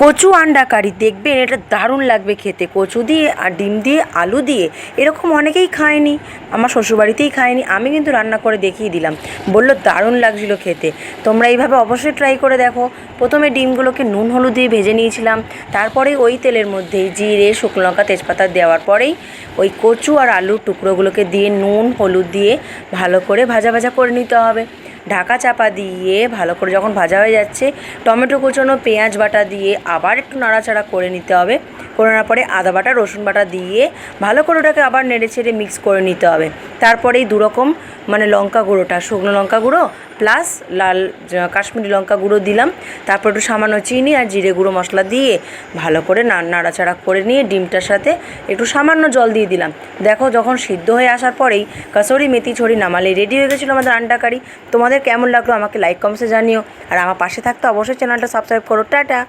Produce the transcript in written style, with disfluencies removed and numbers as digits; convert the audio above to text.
কচু আন্ডা কারি দেখবেন, এটা দারুণ লাগবে খেতে। কচু দিয়ে আর ডিম দিয়ে আলু দিয়ে এরকম অনেকেই খায়নি, আমার শ্বশুরবাড়িতেই খায়নি, আমি কিন্তু রান্না করে দেখিয়ে দিলাম, বললো দারুণ লাগছিলো খেতে। তোমরা এইভাবে অবশ্যই ট্রাই করে দেখো। প্রথমে ডিমগুলোকে নুন হলুদ দিয়ে ভেজে নিয়েছিলাম, তারপরে ওই তেলের মধ্যেই জিরে, শুকনো লঙ্কা, তেজপাতা দেওয়ার পরেই ওই কচু আর আলুর টুকরোগুলোকে দিয়ে নুন হলুদ দিয়ে ভালো করে ভাজা ভাজা করে নিতে হবে। ঢাকা চাপা দিয়ে ভালো করে যখন ভাজা হয়ে যাচ্ছে, টমেটো কুচোনো, পেঁয়াজ বাটা দিয়ে আবার একটু নাড়াচাড়া করে নিতে হবে। করে নেওয়ার পরে আদা বাটা, রসুন বাটা দিয়ে ভালো করে ওটাকে আবার নেড়ে ছেড়ে মিক্স করে নিতে হবে। তারপরেই দুরকম মানে লঙ্কা গুঁড়োটা, শুকনো লঙ্কা গুঁড়ো প্লাস লাল কাশ্মীরি লঙ্কা গুঁড়ো দিলাম। তারপর একটু সামান্য চিনি আর জিরে গুঁড়ো মশলা দিয়ে ভালো করে নাড়াচাড়া করে নিয়ে ডিমটার সাথে একটু সামান্য জল দিয়ে দিলাম। দেখো যখন সিদ্ধ হয়ে আসার পরেই কাসুরি মেথি ছড়ি নামালে রেডি হয়ে গেছিলো আমাদের আন্ডা কারি। তোমাদের কেমন লাগলো আমাকে লাইক কমেন্টসে জানিও, আর আমার পাশে থাকতে অবশ্যই চ্যানেলটা সাবস্ক্রাইব করো। টাটা।